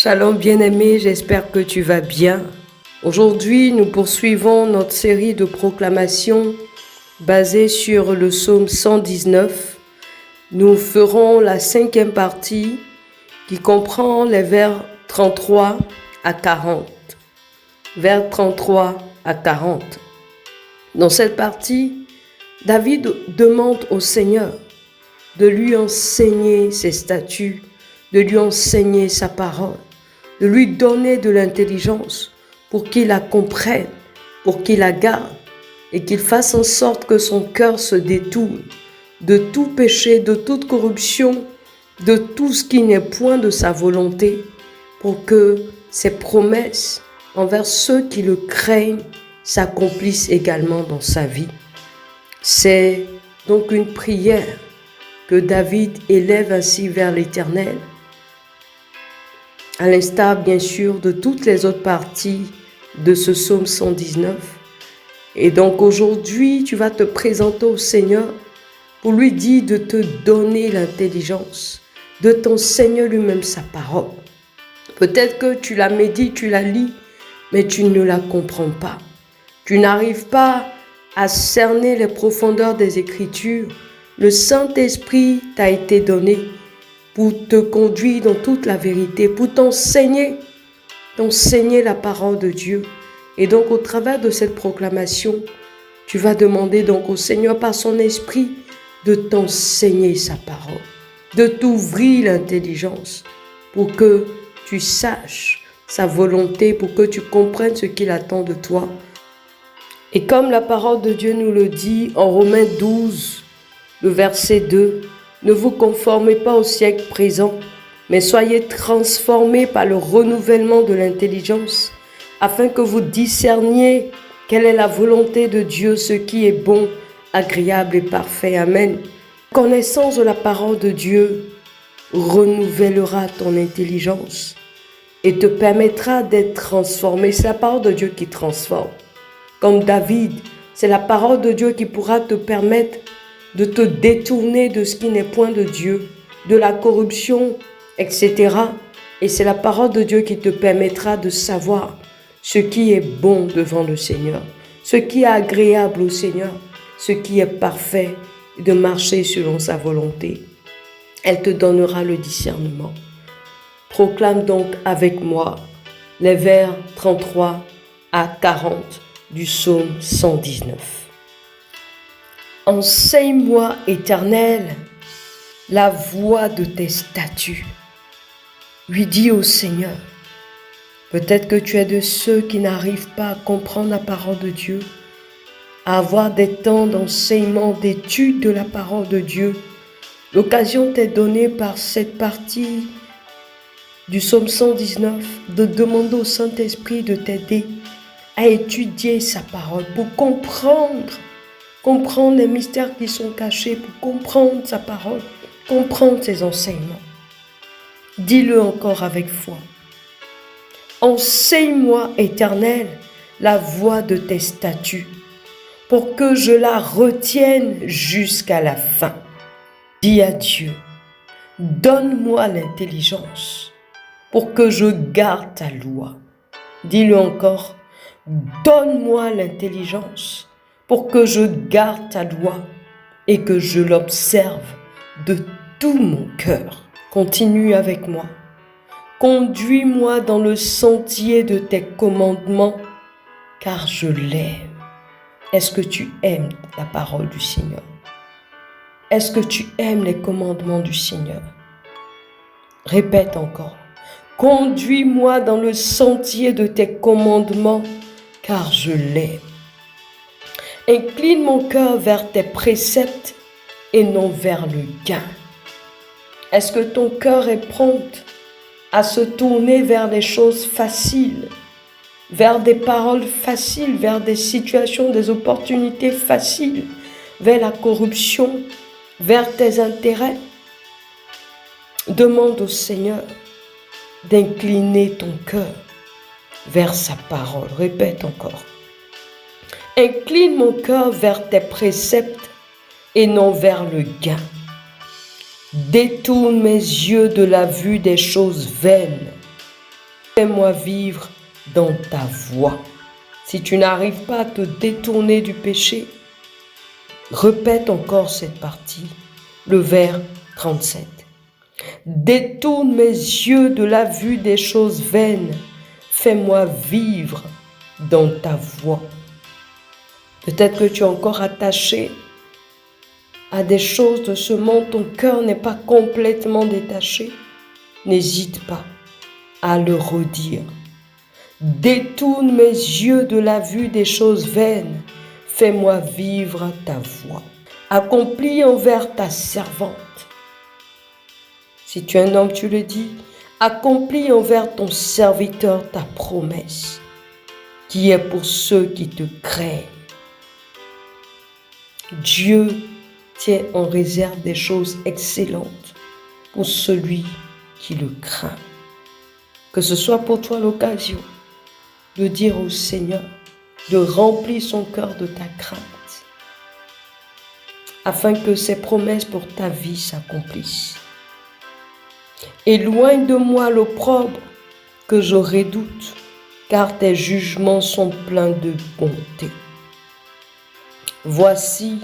Shalom bien-aimé, j'espère que tu vas bien. Aujourd'hui, nous poursuivons notre série de proclamations basée sur le psaume 119. Nous ferons la 5e partie qui comprend les vers 33 à 40. Vers 33 à 40. Dans cette partie, David demande au Seigneur de lui enseigner ses statuts, de lui enseigner sa parole, de lui donner de l'intelligence pour qu'il la comprenne, pour qu'il la garde et qu'il fasse en sorte que son cœur se détourne de tout péché, de toute corruption, de tout ce qui n'est point de sa volonté, pour que ses promesses envers ceux qui le craignent s'accomplissent également dans sa vie. C'est donc une prière que David élève ainsi vers l'Éternel, à l'instar bien sûr de toutes les autres parties de ce psaume 119. Et donc aujourd'hui, tu vas te présenter au Seigneur pour lui dire de te donner l'intelligence, de t'enseigner lui-même sa parole. Peut-être que tu la médites, tu la lis, mais tu ne la comprends pas. Tu n'arrives pas à cerner les profondeurs des Écritures. Le Saint-Esprit t'a été donné pour te conduire dans toute la vérité, pour t'enseigner la parole de Dieu. Et donc au travers de cette proclamation, tu vas demander donc au Seigneur par son esprit de t'enseigner sa parole, de t'ouvrir l'intelligence pour que tu saches sa volonté, pour que tu comprennes ce qu'il attend de toi. Et comme la parole de Dieu nous le dit en Romains 12, le verset 2, « Ne vous conformez pas au siècle présent, mais soyez transformés par le renouvellement de l'intelligence, afin que vous discerniez quelle est la volonté de Dieu, ce qui est bon, agréable et parfait. » Amen. La connaissance de la parole de Dieu renouvellera ton intelligence et te permettra d'être transformé. C'est la parole de Dieu qui transforme. Comme David, c'est la parole de Dieu qui pourra te permettre de te détourner de ce qui n'est point de Dieu, de la corruption, etc. Et c'est la parole de Dieu qui te permettra de savoir ce qui est bon devant le Seigneur, ce qui est agréable au Seigneur, ce qui est parfait, de marcher selon sa volonté. Elle te donnera le discernement. Proclame donc avec moi les vers 33 à 40 du psaume 119. Enseigne-moi, Éternel, la voie de tes statuts. Lui dis au Seigneur, peut-être que tu es de ceux qui n'arrivent pas à comprendre la parole de Dieu, à avoir des temps d'enseignement, d'étude de la parole de Dieu. L'occasion t'est donnée par cette partie du psaume 119 de demander au Saint-Esprit de t'aider à étudier sa parole pour comprendre les mystères qui sont cachés, pour comprendre sa parole, comprendre ses enseignements. Dis-le encore avec foi. Enseigne-moi, Éternel, la voie de tes statuts, pour que je la retienne jusqu'à la fin. Dis à Dieu, donne-moi l'intelligence, pour que je garde ta loi. Dis-le encore, donne-moi l'intelligence, pour que je garde ta loi et que je l'observe de tout mon cœur. Continue avec moi. Conduis-moi dans le sentier de tes commandements, car je l'aime. Est-ce que tu aimes la parole du Seigneur? Est-ce que tu aimes les commandements du Seigneur? Répète encore. Conduis-moi dans le sentier de tes commandements, car je l'aime. Incline mon cœur vers tes préceptes et non vers le gain. Est-ce que ton cœur est prompt à se tourner vers les choses faciles, vers des paroles faciles, vers des situations, des opportunités faciles, vers la corruption, vers tes intérêts? Demande au Seigneur d'incliner ton cœur vers sa parole. Répète encore. Incline mon cœur vers tes préceptes et non vers le gain. Détourne mes yeux de la vue des choses vaines Fais-moi vivre dans ta voie. Si tu n'arrives pas à te détourner du péché, répète encore cette partie, le vers 37. Détourne mes yeux de la vue des choses vaines. Fais-moi vivre dans ta voie. Peut-être que tu es encore attaché à des choses de ce monde, ton cœur n'est pas complètement détaché. N'hésite pas à le redire. Détourne mes yeux de la vue des choses vaines. Fais-moi vivre ta voie. Accomplis envers ta servante. Si tu es un homme, tu le dis. Accomplis envers ton serviteur ta promesse, qui est pour ceux qui te craignent. Dieu tient en réserve des choses excellentes pour celui qui le craint. Que ce soit pour toi l'occasion de dire au Seigneur, de remplir son cœur de ta crainte, afin que ses promesses pour ta vie s'accomplissent. Éloigne de moi l'opprobre que je redoute, car tes jugements sont pleins de bonté. Voici,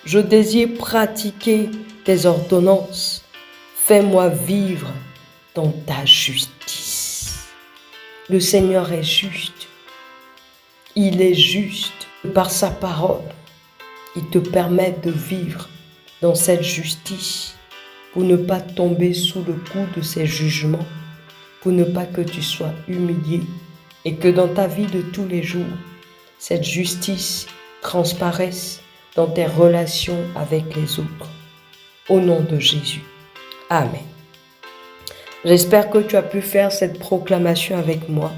je désire pratiquer tes ordonnances. Fais-moi vivre dans ta justice. Le Seigneur est juste. Il est juste par sa parole. Il te permet de vivre dans cette justice pour ne pas tomber sous le coup de ses jugements, pour ne pas que tu sois humilié et que dans ta vie de tous les jours, cette justice transparaisse dans tes relations avec les autres. Au nom de Jésus. Amen. J'espère que tu as pu faire cette proclamation avec moi,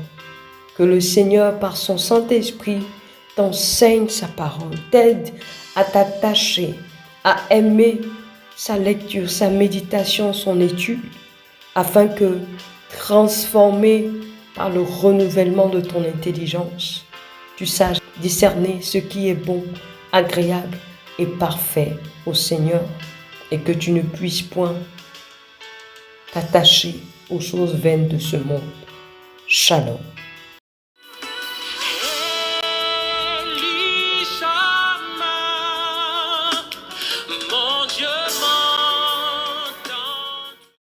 que le Seigneur, par son Saint-Esprit, t'enseigne sa parole, t'aide à t'attacher, à aimer sa lecture, sa méditation, son étude, afin que, transformé par le renouvellement de ton intelligence, tu saches discerner ce qui est bon, agréable et parfait au Seigneur, et que tu ne puisses point t'attacher aux choses vaines de ce monde. Shalom.